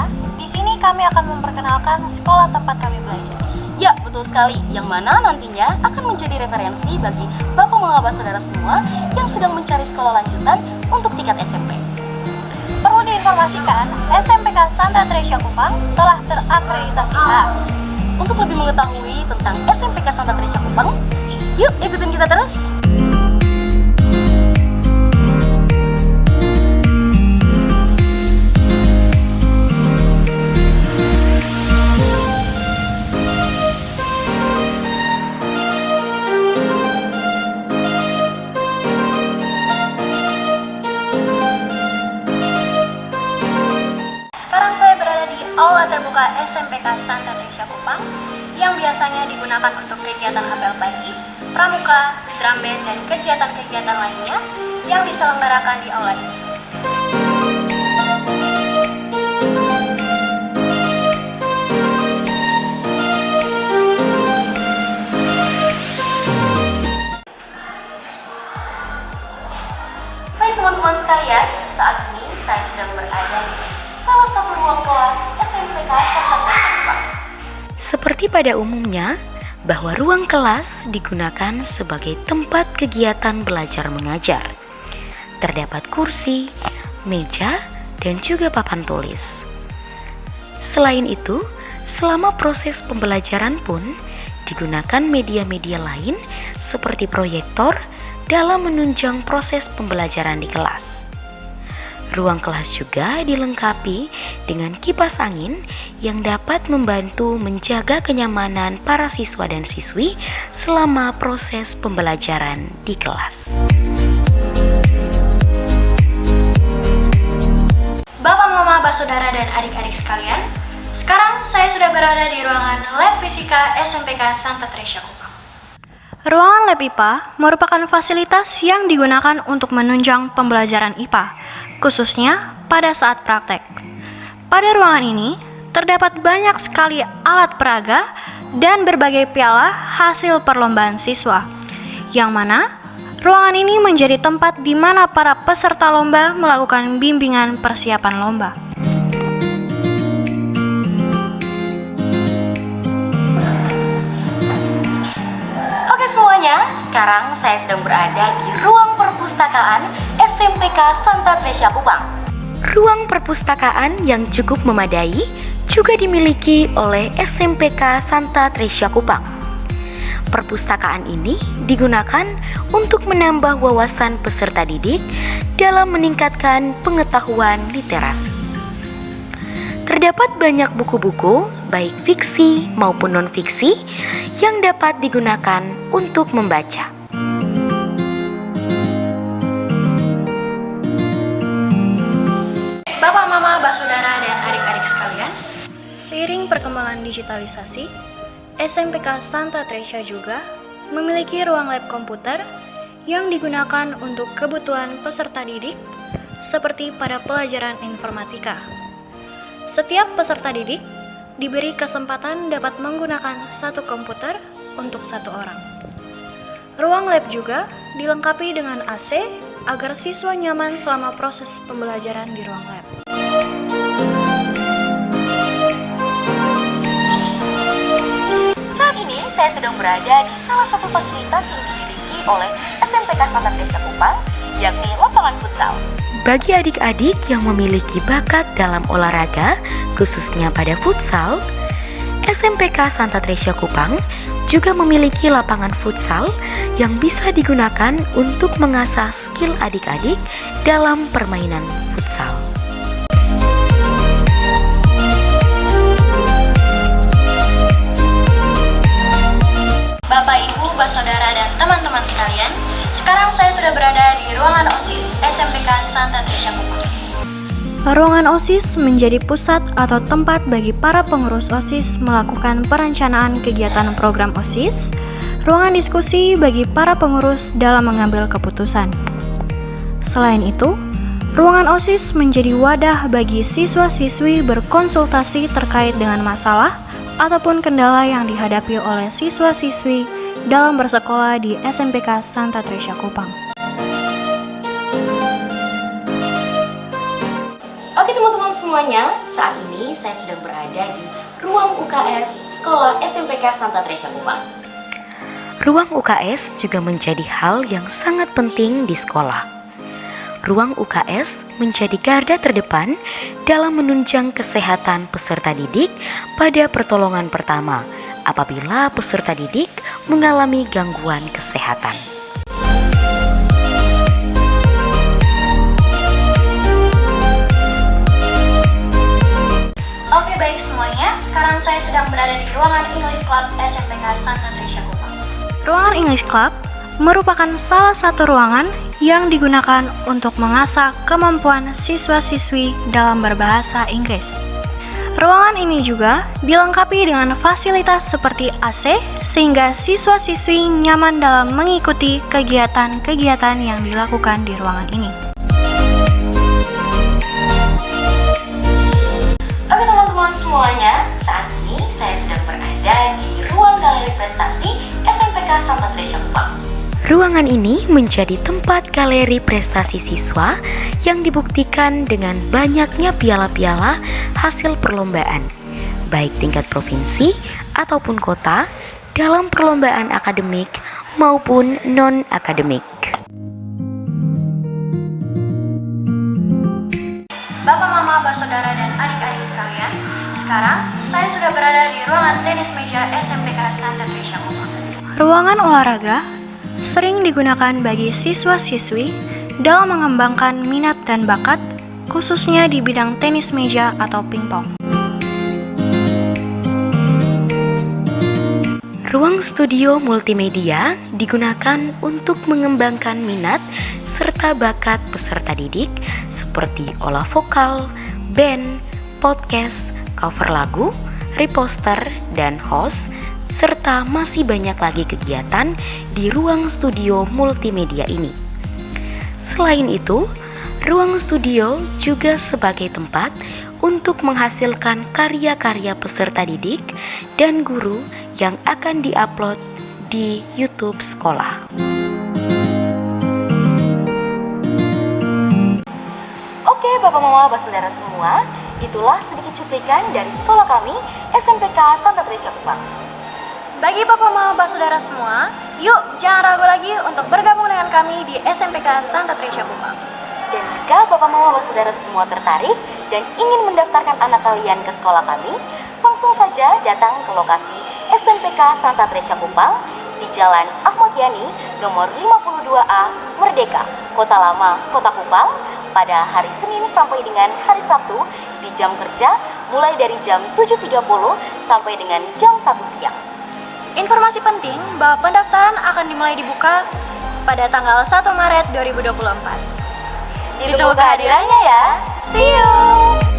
Tresya. Di sini kami akan memperkenalkan sekolah tempat kami belajar. Ya, betul sekali. Yang mana nantinya akan menjadi referensi bagi Bapak Mama Saudara semua yang sedang mencari sekolah lanjutan untuk tingkat SMP. Perlu diinformasikan, SMPK Santa Tresya Kupang telah terakreditasi A. Untuk lebih mengetahui tentang SMPK Santa Tresya Kupang, yuk ikutin kita terus. Sekarang saya berada di Aula Terbuka SMPK Santa Tresya Kupang yang biasanya digunakan untuk kegiatan apel pagi, pramuka, drum band, dan kegiatan-kegiatan lainnya yang diselenggarakan di aula ini. Baik teman-teman sekalian, saat ini saya sedang berada di salah satu ruang kelas SMPK Santa Tresya Kupang. Seperti pada umumnya, bahwa ruang kelas digunakan sebagai tempat kegiatan belajar mengajar. Terdapat kursi, meja, dan juga papan tulis. Selain itu, selama proses pembelajaran pun digunakan media-media lain seperti proyektor dalam menunjang proses pembelajaran di kelas. Ruang kelas juga dilengkapi dengan kipas angin yang dapat membantu menjaga kenyamanan para siswa dan siswi selama proses pembelajaran di kelas. Bapak, Mama, Saudara, dan adik-adik sekalian, sekarang saya sudah berada di ruangan Lab Fisika SMPK Santa Tresya Kupang. Ruangan Lab IPA merupakan fasilitas yang digunakan untuk menunjang pembelajaran IPA, khususnya pada saat praktek. Pada ruangan ini, terdapat banyak sekali alat peraga dan berbagai piala hasil perlombaan siswa, yang mana ruangan ini menjadi tempat di mana para peserta lomba melakukan bimbingan persiapan lomba. Oke semuanya, sekarang saya sedang berada di ruang perpustakaan SMPK Santa Tresya Kupang. Ruang perpustakaan yang cukup memadai juga dimiliki oleh SMPK Santa Tresya Kupang. Perpustakaan ini digunakan untuk menambah wawasan peserta didik dalam meningkatkan pengetahuan literasi. Terdapat banyak buku-buku, baik fiksi maupun non-fiksi, yang dapat digunakan untuk membaca. Bapak, Mama, Saudara, dan adik-adik sekalian, seiring perkembangan digitalisasi, SMPK Santa Tresya juga memiliki ruang lab komputer yang digunakan untuk kebutuhan peserta didik seperti pada pelajaran informatika. Setiap peserta didik diberi kesempatan dapat menggunakan satu komputer untuk satu orang. Ruang lab juga dilengkapi dengan AC agar siswa nyaman selama proses pembelajaran di ruang lab. Saat ini saya sedang berada di salah satu fasilitas yang dimiliki oleh SMPK Santa Tresya Kupang, yakni lapangan futsal. Bagi adik-adik yang memiliki bakat dalam olahraga, khususnya pada futsal, SMPK Santa Tresya Kupang juga memiliki lapangan futsal yang bisa digunakan untuk mengasah skill adik-adik dalam permainan futsal. Bapak, Ibu, Saudara, dan teman-teman sekalian, sekarang saya sudah berada di ruangan OSIS SMPK Santa Tresya Kupang. Ruangan OSIS menjadi pusat atau tempat bagi para pengurus OSIS melakukan perencanaan kegiatan program OSIS, ruangan diskusi bagi para pengurus dalam mengambil keputusan. Selain itu, ruangan OSIS menjadi wadah bagi siswa-siswi berkonsultasi terkait dengan masalah ataupun kendala yang dihadapi oleh siswa-siswi dalam bersekolah di SMPK Santa Tresya Kupang. Oke teman-teman semuanya, saat ini saya sedang berada di ruang UKS Sekolah SMPK Santa Teresa Kupang. Ruang UKS juga menjadi hal yang sangat penting di sekolah. Ruang UKS menjadi garda terdepan dalam menunjang kesehatan peserta didik pada pertolongan pertama apabila peserta didik mengalami gangguan kesehatan. Oke, baik semuanya, sekarang saya sedang berada di ruangan English Club SMPK Santa Teresa Kupang. Ruangan English Club merupakan salah satu ruangan yang digunakan untuk mengasah kemampuan siswa-siswi dalam berbahasa Inggris. Ruangan ini juga dilengkapi dengan fasilitas seperti AC sehingga siswa-siswi nyaman dalam mengikuti kegiatan-kegiatan yang dilakukan di ruangan ini. Oke teman-teman semuanya, saat ini saya sedang berada di ruang galeri prestasi SMPK Santa Teresa Kupang. Ruangan ini menjadi tempat galeri prestasi siswa yang dibuktikan dengan banyaknya piala-piala hasil perlombaan, baik tingkat provinsi ataupun kota, dalam perlombaan akademik maupun non-akademik. Bapak, Mama, Saudara, dan adik-adik sekalian, sekarang saya sudah berada di ruangan tenis meja SMPK Santa Teresa Kupang. Ruangan olahraga sering digunakan bagi siswa-siswi dalam mengembangkan minat dan bakat, khususnya di bidang tenis meja atau pingpong. Ruang studio multimedia digunakan untuk mengembangkan minat serta bakat peserta didik seperti olah vokal, band, podcast, cover lagu, reposter, dan host, serta masih banyak lagi kegiatan di ruang studio multimedia ini. Selain itu, ruang studio juga sebagai tempat untuk menghasilkan karya-karya peserta didik dan guru yang akan diupload di YouTube sekolah. Oke Bapak Mama Saudara semua, itulah sedikit cuplikan dari sekolah kami SMPK Santa Teresa Kupang. Bagi Bapak, Mama, Saudara semua, yuk jangan ragu lagi untuk bergabung dengan kami di SMPK Santa Teresa Kupang. Dan jika Bapak Mama Saudara semua tertarik dan ingin mendaftarkan anak kalian ke sekolah kami, langsung saja datang ke lokasi SMPK Santa Teresa Kupang di Jalan Ahmad Yani nomor 52A Merdeka, Kota Lama, Kota Kupang pada hari Senin sampai dengan hari Sabtu di jam kerja mulai dari jam 7.30 sampai dengan jam 1 siang. Informasi penting bahwa pendaftaran akan dimulai dibuka pada tanggal 1 Maret 2024. Ditunggu kehadirannya ya. See you!